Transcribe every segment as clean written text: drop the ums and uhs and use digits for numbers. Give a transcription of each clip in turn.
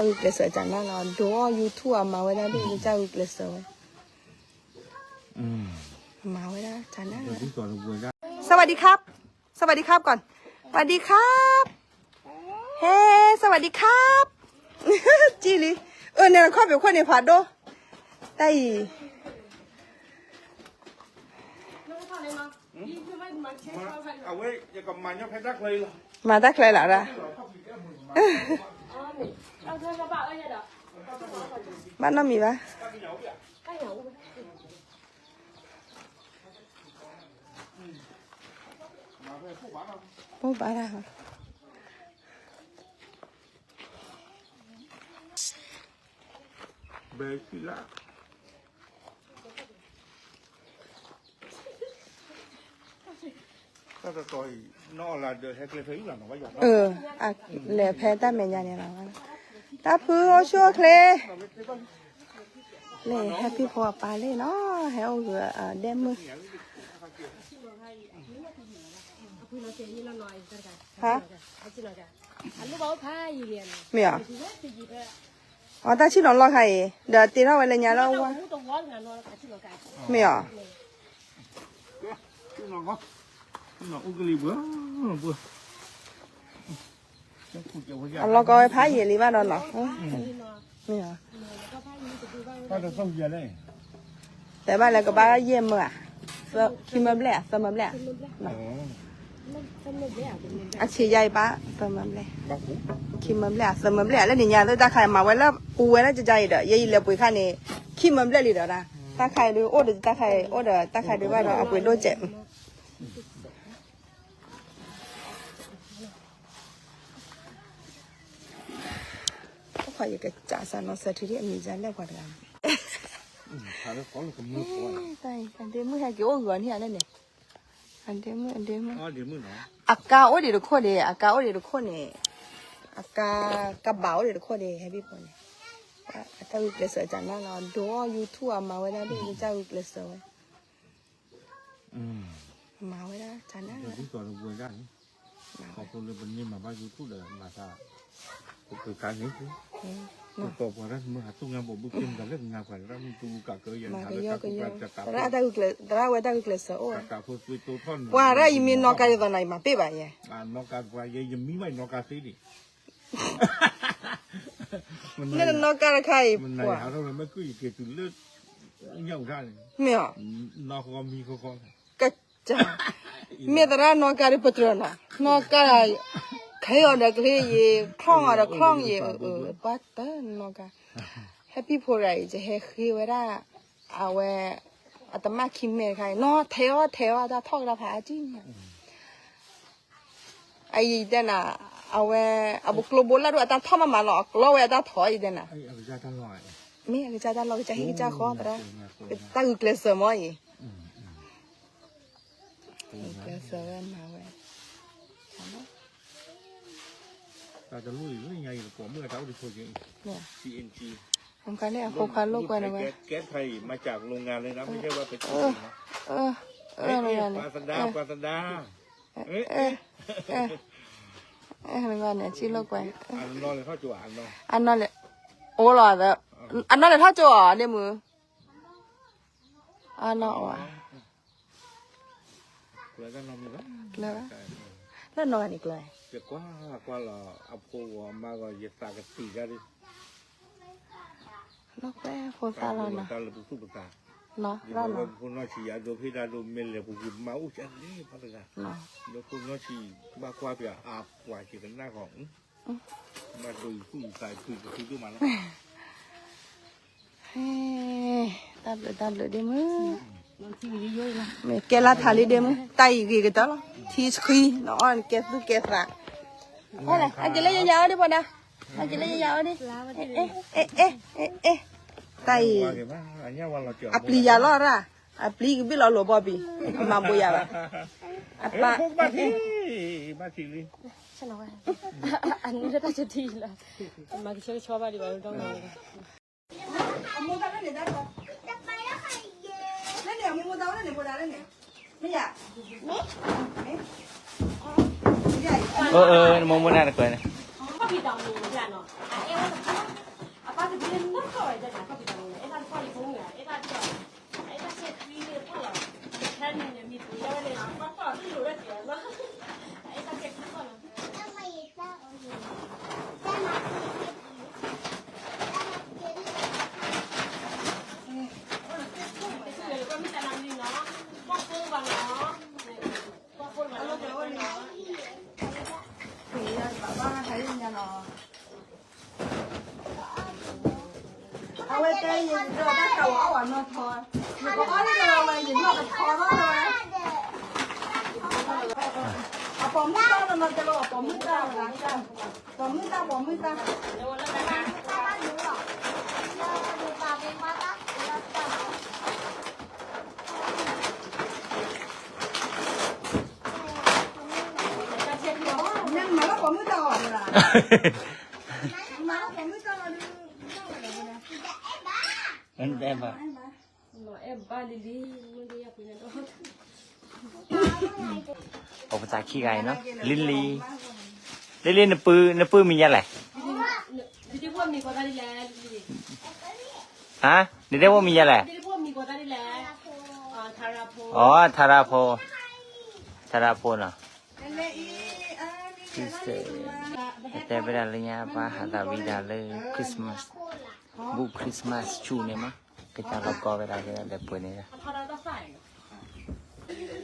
อุกเลสจันนั่นเราดูยูทูบมาไว้ได้ดูจะอุกเลสมาไว้ได้จันนั่นสวัสดีครับสวัสดีครับก่อนสวัสดีครับเฮ้สวัสดีครับจีลีเนี่ยเราเข้าไปคนในผัดดูไต่เอาไว้อย่ากับมันยังแพ้ดักเลยหรอมาดักเลยหรอล่ะบ้านน้องมีปะผู้บ้านอะไรคะเบสิล่าถ้าจะต่อยนอกละเดือดแฮกเลยถึงหลังว่าอย่างอ่ะเหลือแพ้แต่เมียเนี่ยเราตาพื้นชั่วเคลเลยแฮปปี้พอปาเลยเนาะให้เอาเหลือเดมมือฮะมีอ่ะอ๋อตาชิลล์รอใครเดี๋ยวตีเท่าไหร่เลยเนี่ยเราว่ามีอ่ะnó uống cái ly bữaเราก็ไปพายยี่ลีบ้านเราหรอไม่เหรอแต่บ้านเราก็บ้านเยี่ยมอ่ะคิมมันแหละสมันแหละอาชีใหญ่ปะสมันแหละคิมมันแหละสมันแหละแล้วเนี่ยแล้วตาไข่มาไว้แล้วปูไว้แล้วจะใจเด้อยี่เหลือปุ๋ยข้านี่คิมมันแหละลีเด้อนะตาไข่ดูโอ้เดี๋ยวตาไข่โอ้เดี๋ยวตาไข่ดูว่าเราเอาปุ๋ยโดนเจ็บขออยากจะจ่าสานอสที่ที่มีใจแล้วกว่ากันถ้าเราขอเราก็มือก่อนใช่อันเดียวมือให้กี่โอ้เหรอเนี่ยนั่นเนี่ยอันเดียวมืออ๋อเดี๋ยวมือเนาะอากาโอ้เดี๋ยวทุกคนเนี่ยอากาโอ้เดี๋ยวทุกคนเนี่ยอากากระเป๋าเดี๋ยวทุกคนเนี่ยให้พี่คนเนี่ยถ้าวิกฤตเสียจันนั่นเราดูยูทูบมาไว้ได้ดูจะวิกฤตเสียมาไว้ได้จันนั่นที่ก่อนเราบุญกันขอบคุณเลยวันนี้มาบ้านยูทูบเดี๋ยวมาซาคือการนี้คือตบกันแล้วเมื่อหาตุ้งงานบอกบุกขึ้นกันเรื่องงานกันแล้วมันตุ้งกะเกยยันทำแล้วก็จะตัดแต่ถ้าวิกฤตแต่ถ้าวิกฤตเสียโอ้ตัดพูดคุยตัวท่อนว่าอะไรมีนอกการอยู่ตอนไหนมาเป๊ะไปยังนอกการว่ายังมีไม่นอกการสิดินี่นอกการใครมันไหนหาเราไม่คุยเกี่ยวกับเรื่องเงี้ยกันไม่อ่ะนอกก็มีคนก็จะมีแต่ละนอกการปัจจุบันนะนอกการใครเอาเด็กเลยยี่คล้องอะไรคล้องยี่ปัตตานอกการแฮปปี้พอไรจะให้คือเวลาเอาไว้อาตมาคิมเมย์ใครนอเทวะถ้าทอกเราพาจริงไอ้เดน่ะเอาไว้เอาบุกลบบุลแล้วด้วยแต่ทอมมาหลอกเราไว้แต่ถอยเดน่ะเอาจะตลอดไม่เอาจะตลอดจะให้จะขอแต่ตั้งอุกเลสมั้ยอุกเลสมาไว้เราจะรู้ยังไงกับผมเมื่อเราได้พูดอย่างนี้ CNG ทำการเนี่ยโคคันโลกกันเอาไว้แก๊สไทยมาจากโรงงานเลยนะไม่ใช่ว่าเป็นโรงงานปาสันดาโรงงานเนี่ยชื่อโลกไปอันนอนเลยเท่าจั่วอันนอนอันนอนเลยโอ้หล่อแล้วอันนอนเลยเท่าจั่วเดี๋ยวมืออันนอนว่ะแล้วก็นอนมีแล้วนอนอีกเลยจะกว่าเราเอาโพมาก็ยึดตากตีกันดินอกแม่โพสต์เราเนาะตาเราปุ๊บตาเนาะเราเนาะคุณน้อยชีอาดูพี่ดาดูเมลเลยปุ๊บมาอุ้ยอันนี้พัฒนาเนาะแล้วคุณน้อยชีบ้ากว่าเปียอาบกว่าชีเป็นหน้าของมาดูผู้ใส่คุยกับคุยด้วยมันแล้วเฮ้ตามเลยเดี๋ยวมึงไม่แกลาทาลีเดี๋ยวมึงไตกี่กันต่อละที่สกีนอนแกดูแกสักอะไรอันจะเล่นยาวๆดิพ่อนะอันจะเล่นยาวๆดิไตอัปลียาล้อระอัปลีก็บิลล์หลบอบบี้มาบุยาละอัปปะมาทีลีฉันเอาไว้อันนี้ถ้าจะดีละมาที่ชอบอะไรบ้างต้องเลยมูดาเนี่ยได้ปะจะไปแล้วใครเย่นั่นเนี่ยมูดาเนี่ยมูดาเนี่ยไม่อยากมองบนหน้าตะเกียบเนี่ยก็ผิดดอกหนึ่งเหมือนกันเนาะเอว เอาไว้ใจเย็นเดี๋ยวได้เก่าเอาอ่ะนอนทออยู่ก็อ้อนเลยเราเลยยินว่าจะทอแล้วเลยเอาปอมมือตาเราจะรอปอมมือตาหลังกันปอมมือตาปอมมือตา nhưng mà nó có mũi to rồi là mà nó có mũi to là đi anh em à em ba lili muốn đi học nên đó ออกภาษาขี้ไก่เนาะลินลีในปื้มีอะไร đi qua mình có ra đi lẹ ฮะเดี๋ยวว่ามีอะไร đi qua mình có ra đi lẹ thà ra phố อ๋อทาราโพเนาะ lệ yที่เสแต่เวลาเลยเนี่ยป้าหาตาวิดาเลยคริสต์มาสบุคริสต์มาสชูเนี่ยมั้งก็จะเราก็เวลาเลยเปิดเนี่ย thà ra đó phải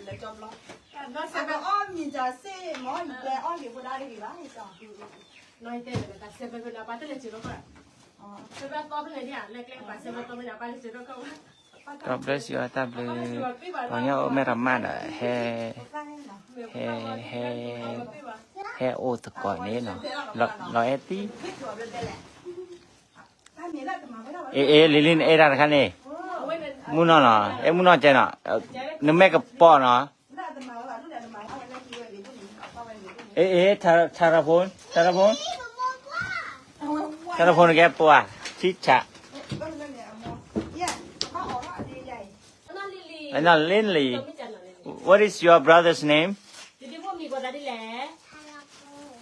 để cho nó sẽ có on nhìn giờ xe món để on thì vừa đây thì bán thì sao nói tên là ta sẽ về là ba tên là chỉ đó thôi sẽ về to bên này nè lẹ lẹ ba sẽ về to bên là ba sẽ đó không God bless you ตาเบลตอนนี้แม่รำมาอ่ะแฮ่โอตะก่อนนี้เนาะเราเอตีลินเอรันคันนี่มูนอเนาะมูนอเจเนาะนึกแม่กับป้อเนาะทาราพนแกปัวชิชะอันนั้นลินลี What is your brother's name đi qua mình có ra đi lẹ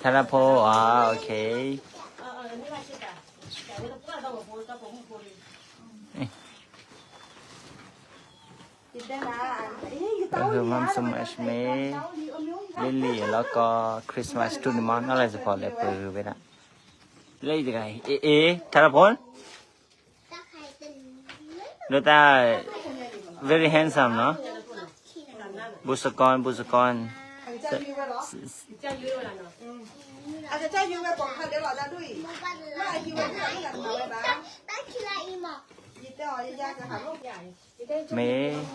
ทาราโพอ๋อโอเค นี่ว่าชิดอ่ะแต่ว่าต้องต้องบอกว่าผมพูด คือมัมสมัชเมลิลลี่แล้วก็คริสต์มาสทูนิมอนอะไรสักพอเลยเปิดไปนะเลยจะไงธารพลดูตา very handsome เนาะบุษกร เจ้ายื้อแล้วเนาะ อาจจะใช้ยูไปบอกเขาเดี๋ยวเราจะด้วยว่าไอ้ยูไปที่ไหนกันมาไว้บ้างยี่เต้อยากจะหาลูกใหญ่ เม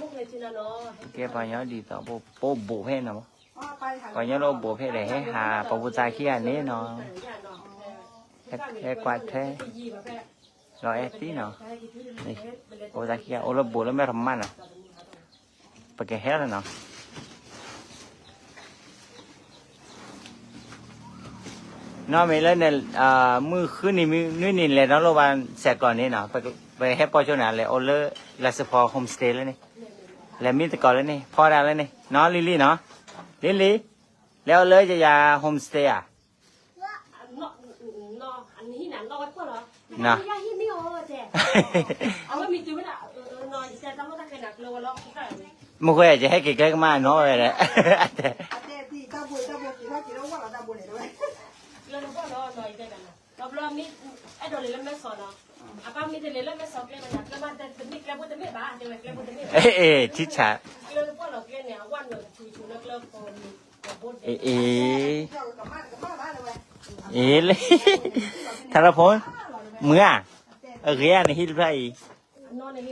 มุกเลยจีน่าเนาะ แกปอยอดีต่อโป๊โบเพ่เนาะ ไปหา ปอยอโลโบเพ่เลยให้หาปบุษาขี้อันนี้เนาะแค่กวาดแค่รอเอตีเนาะนี่ปบุษาขี้โอโลโบแล้วไม่ทำมันอ่ะปะแกเฮแล้วเนาะน้องมีแล้วเนี่ยมือขึ้นนี่มีนี่เลยน้องโรบานเสร็จก่อนนี่เนาะไปให้ปอช่วงนั้นเลยโอเลอร์ลาสพอโฮมสเตย์แล้วนี่แล้วมีแต่ก่อนแล้วนี่พอได้แล้วนี่น้องลิลี่เนาะลิลี่แล้วเลยจะยาโฮมสเตย์อ่ะ nó anh hi nản lo quá rồi nè ya hi mi o je ông mi tu là nó sẽ tao nó cái nạc lo lo cái ไม่เคยจะให้เก๋ๆมาเนาะเลย ที่ตาบุยกี่เขากี่แล้วว่าเราตาบุยเลยด้วย lo nó lo nó cái này lo mi ai đồ lên mẹ sò nó apa mi để lên mẹ sò cái này cái mà để mi cái bữa để mi bà để cái bữa để mi ทิชา lo nó cái này quan rồi chú nó lo cònเลยธารพลเมื่อเรียนฮิตไร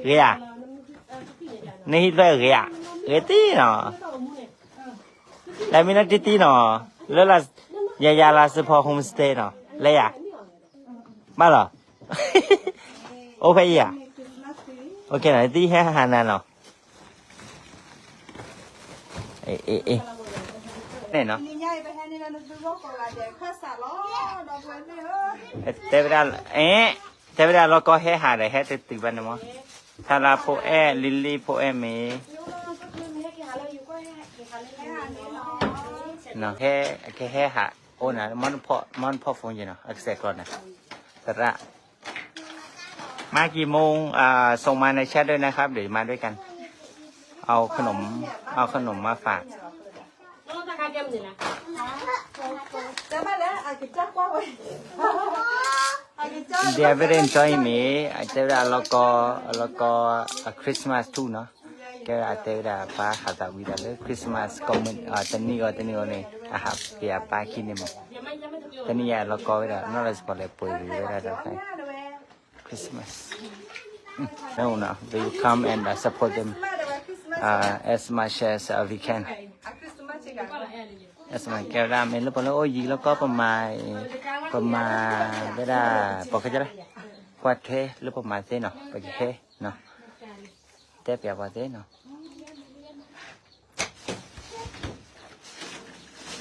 เรียนฮิตไรเรียตีเนาะแล้วมีนักตีเนาะแล้วล่ะยาลาสพอโฮมสเตย์เนาะเลยอ่ะมาเหรอโอเคอ่ะโอเคไหนตีให้หานาเนาะเนี่ยเนาะแต่เวลาแต่เวลาเราก็ให้หาได้ให้ติดบ้านนะมั้งทาราโพลิลลี่โพเมเนาะแค่หาโอ้นะมันพอฟงอยู่เนาะอักเสบก่อนนะแต่ละมากี่โมงส่งมาในแชทด้วยนะครับเดี๋ยวมาด้วยกันเอาขนมมาฝากเดี๋ยวไปเรียนจอยมีอาจจะแล้วก็คริสต์มาสทูเนาะแกอาจจะป้าหาตาวิดาเลยคริสต์มาสก็มันตอนนี้เนี่ยครับเดี๋ยวป้าคิดเนี่ยมั้งตอนนี้แล้วก็เวลานอกจากสปอร์ตเลยปุ๋ยเวลาเราใช้คริ Christmas. No, no. We will come and support them as much as we can. As much as ra mình lúc đó gì nó cóประมาณcái là bỏ cái gì đó qua thế lúcประมาณthế nàoไปthế nào tiếp theo qua thế nào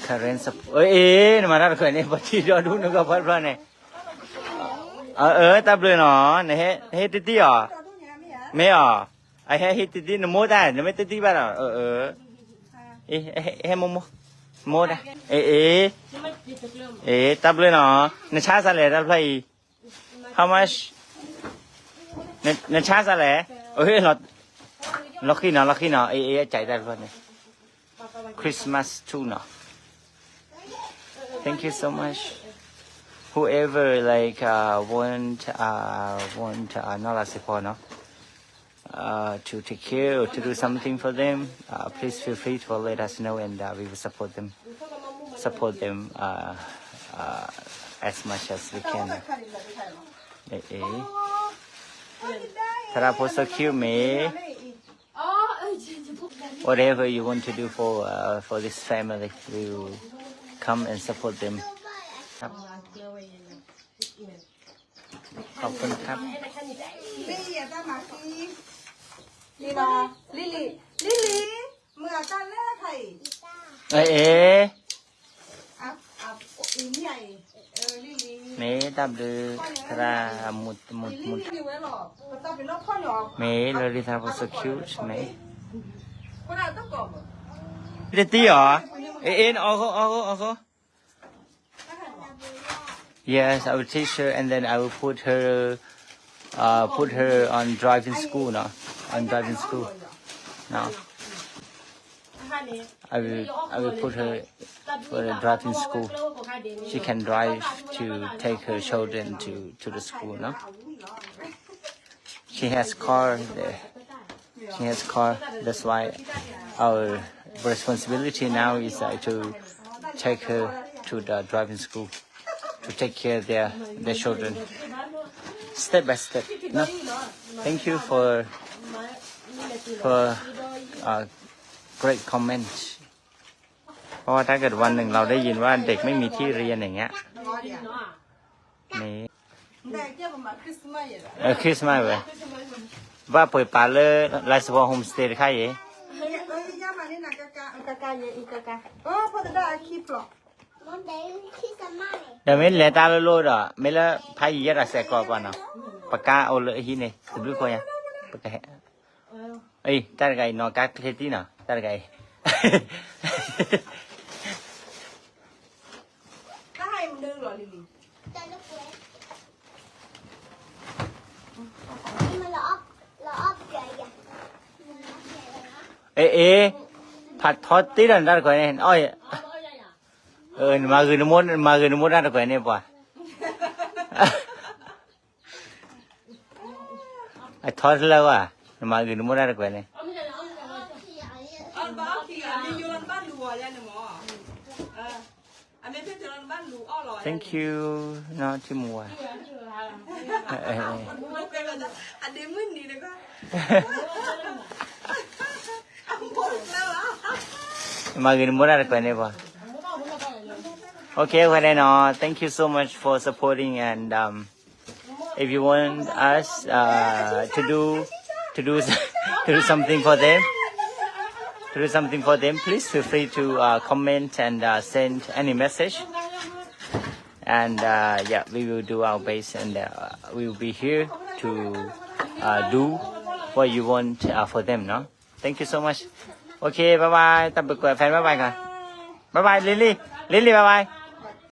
current support ơi mà ra cái này bắt đi cho đúng nó có phát ra này tậpเลยเนาะเนี่ยเฮ็ดติอ่ะไม่อ่ะไอ้เฮ็ดติnó muaได้nóไม่ติบ้านอ่ะเฮ้mua đây tậpเลยเนาะnóช้าซะแล้วtậpเลย how much nóช้าซะแล้วเราขี้เนาะใจได้เพิ่นนี่ Christmas too เนาะ Thank you so much whoever like want not a support no to take care or to do something for them please feel free to let us know and we will support them as much as we can ถ้าเรา so cute me whatever you want to do for this family we will come and support them ครับขอบคุณครับ นี่นะลิลี่เมื่อกันแล้วไทยอีใหญ่ลิลี่ เมตับดือทรามุด นี่ไว้หรอต้องเป็นรถข้อหยอก เมลอริทาโพสคิวเม คนเราต้องกบ เด็ดตีเหรอเอาเขา Yes I will teach her and then I will put her on driving school now on driving school now I will put her for the driving school she can drive to take her children to the school no she has car there she has car that's why our responsibility now is to take her to the driving school to take care of their children step by step no thank you for great comment เพราะว่าถ้าเกิดวันหนึ่งเราได้ยินว่าเด็กไม่มีที่เรียนอย่างเงี้ยนี่คริสต์มาสเว้ยว่าเปิดป่าเลยไลฟ์สปอร์ตโฮมสเตย์ใครเอ๋เดี๋ยวไม่เหลือตาโลดอ่ะไม่ละพายยัดอะไรก่อนป่ะเนาะปากกาเอาเลยที่นี่สุดลูกคนยังปากกาเอ้ยตาไก่นอนกัดเทตีเนาะตาไก่ก็ให้มันดึงหรอลิลี่ผัดทอดตีนั่นได้ก่อนเนี่ยอ้อยมาคือน้ำมันได้ก่อนเนี่ยป่ะไอ้ทอดแล้วอ่ะมาคือน้ำมันได้ก่อนเนี่ยThank you น้องที่มัวอันเดมึนดีเลยก็มากินมื้อละก่อนเนี่ยป่ะ Okay วันนี้เนาะ Thank you so much for supporting and if you want us to do something for them please feel free to comment and send any message and yeah we will do our best and we will be here to do what you want for them no Thank you so much โอเคบายบายตับเบิกแฟนบายบายกันบายบายลิลลี่บายบาย